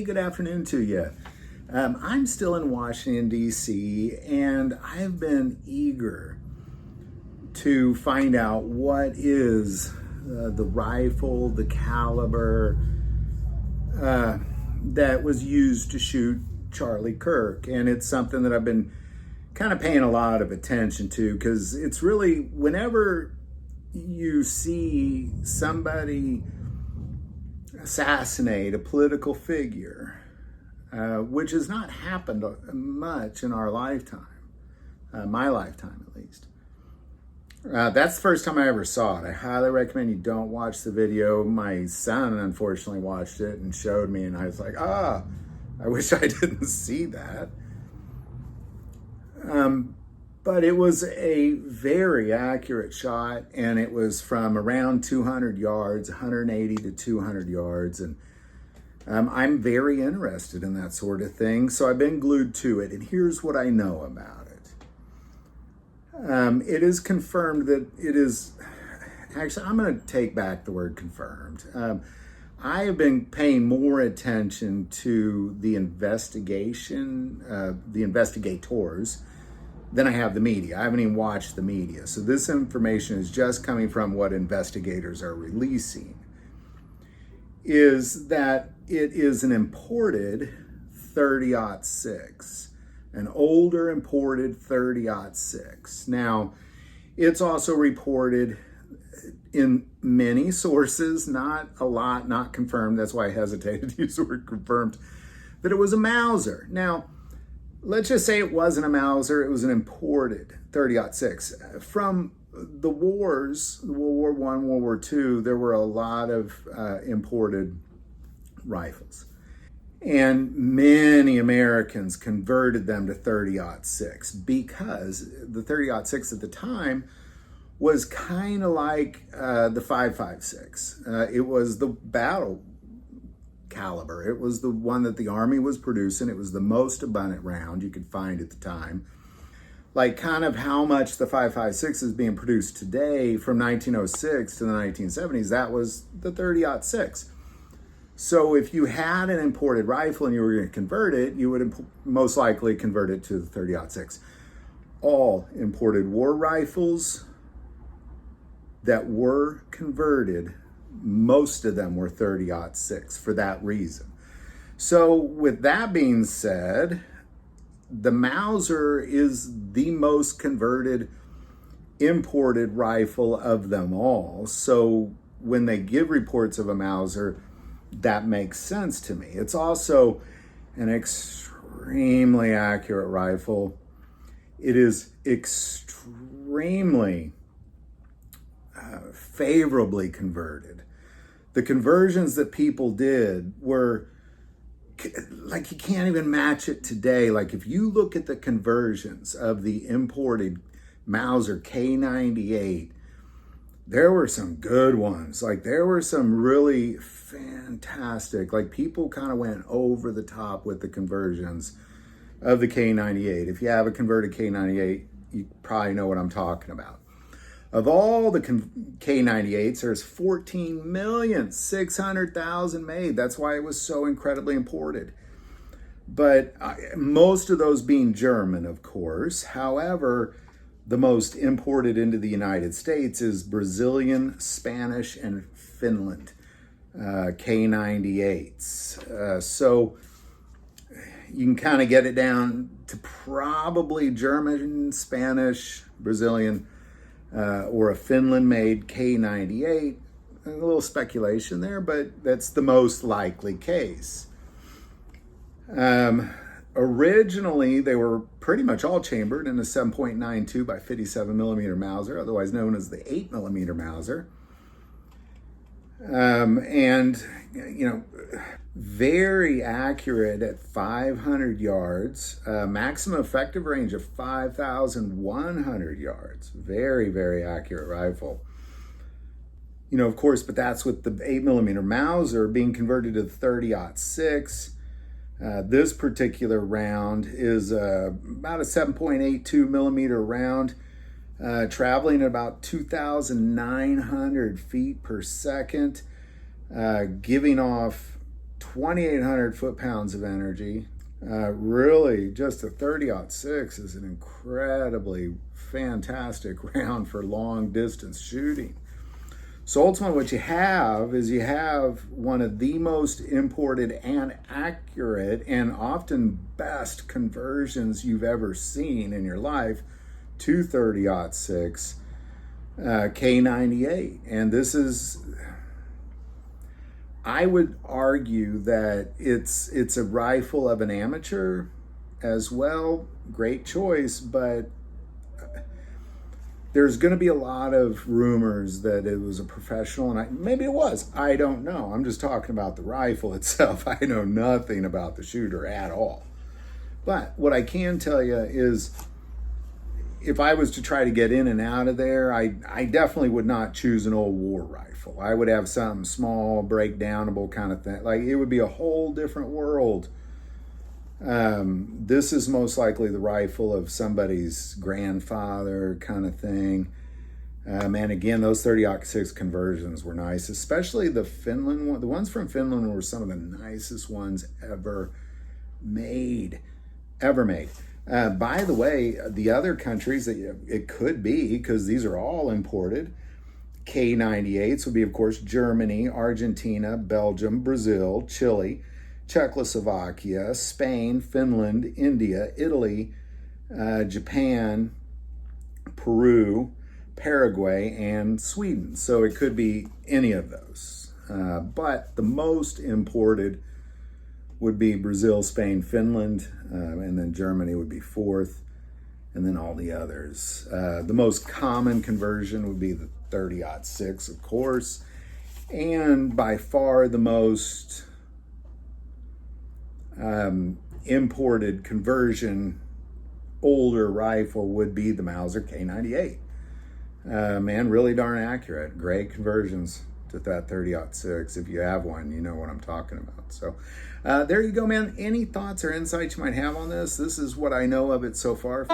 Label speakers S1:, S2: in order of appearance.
S1: Hey, good afternoon to you. I'm still in Washington, D.C., and I've been eager to find out what is the rifle, the caliber that was used to shoot Charlie Kirk. And it's something that I've been kind of paying a lot of attention to, because it's really, whenever you see somebody assassinate a political figure, which has not happened much in our lifetime, my lifetime at least. That's the first time I ever saw it. I highly recommend you don't watch the video. My son unfortunately watched it and showed me, and I was like, I wish I didn't see that. But it was a very accurate shot, and it was from around 200 yards, 180 to 200 yards. And I'm very interested in that sort of thing, so I've been glued to it. And here's what I know about it. It is confirmed that it is, actually, I'm going to take back the word confirmed. I have been paying more attention to the investigation, the investigators, than I have the media. I haven't even watched the media. So this information is just coming from what investigators are releasing. Is that it is an imported 30-06, an older imported 30-06. Now, it's also reported in many sources, not a lot, not confirmed. That's why I hesitated to use the word confirmed, that it was a Mauser. Now, let's just say it wasn't a Mauser, it was an imported 30-06. From the wars, World War I, World War II, there were a lot of imported rifles. And many Americans converted them to 30-06 because the 30-06 at the time was kind of like the 5.56. It was the battle caliber. It was the one that the Army was producing. It was the most abundant round you could find at the time. Like kind of how much the 5.56 is being produced today from 1906 to the 1970s, that was the 30-06. So if you had an imported rifle and you were going to convert it, you would most likely convert it to the 30-06. All imported war rifles that were converted, most of them were 30-06 for that reason. So with that being said, the Mauser is the most converted imported rifle of them all. So when they give reports of a Mauser, that makes sense to me. It's also an extremely accurate rifle. It is extremely favorably converted. The conversions that people did were like, you can't even match it today. Like if you look at the conversions of the imported Mauser K98, there were some good ones. Like there were some really fantastic, like people kind of went over the top with the conversions of the K98. If you have a converted K98, you probably know what I'm talking about. Of all the K98s, there's 14,600,000 made. That's why it was so incredibly imported. But most of those being German, of course. However, the most imported into the United States is Brazilian, Spanish, and Finland K98s. So you can kind of get it down to probably German, Spanish, Brazilian, or a Finland-made K98. A little speculation there, but that's the most likely case. Originally, they were pretty much all chambered in a 7.92 by 57 millimeter Mauser, otherwise known as the 8 millimeter Mauser. And, you know, very accurate at 500 yards, maximum effective range of 5,100 yards. Very, very accurate rifle. You know, of course, but that's with the 8 millimeter Mauser being converted to the 30-06. This particular round is about a 7.82 millimeter round, traveling at about 2,900 feet per second, giving off 2,800 foot-pounds of energy. Really, just a 30-06 is an incredibly fantastic round for long-distance shooting. So ultimately what you have is you have one of the most imported and accurate and often best conversions you've ever seen in your life to 30-06 K98. And this is, I would argue that it's a rifle of an amateur as well. Great choice, but there's going to be a lot of rumors that it was a professional, and maybe it was. I don't know. I'm just talking about the rifle itself. I know nothing about the shooter at all. But what I can tell you is, if I was to try to get in and out of there, I definitely would not choose an old war rifle. I would have something small, breakdownable kind of thing. Like, it would be a whole different world. This is most likely the rifle of somebody's grandfather kind of thing. And again, those 30-06 conversions were nice, especially the Finland one. The ones from Finland were some of the nicest ones ever made. By the way, the other countries that it could be, because these are all imported, K98s would be, of course, Germany, Argentina, Belgium, Brazil, Chile, Czechoslovakia, Spain, Finland, India, Italy, Japan, Peru, Paraguay, and Sweden. So it could be any of those. But the most imported would be Brazil, Spain, Finland, and then Germany would be fourth, and then all the others. The most common conversion would be the 30-06, of course, and by far the most imported conversion older rifle would be the Mauser K98. Man, really darn accurate. Great conversions to that 30-06. If you have one, you know what I'm talking about. So there you go, man. Any thoughts or insights you might have on this? This is what I know of it so far.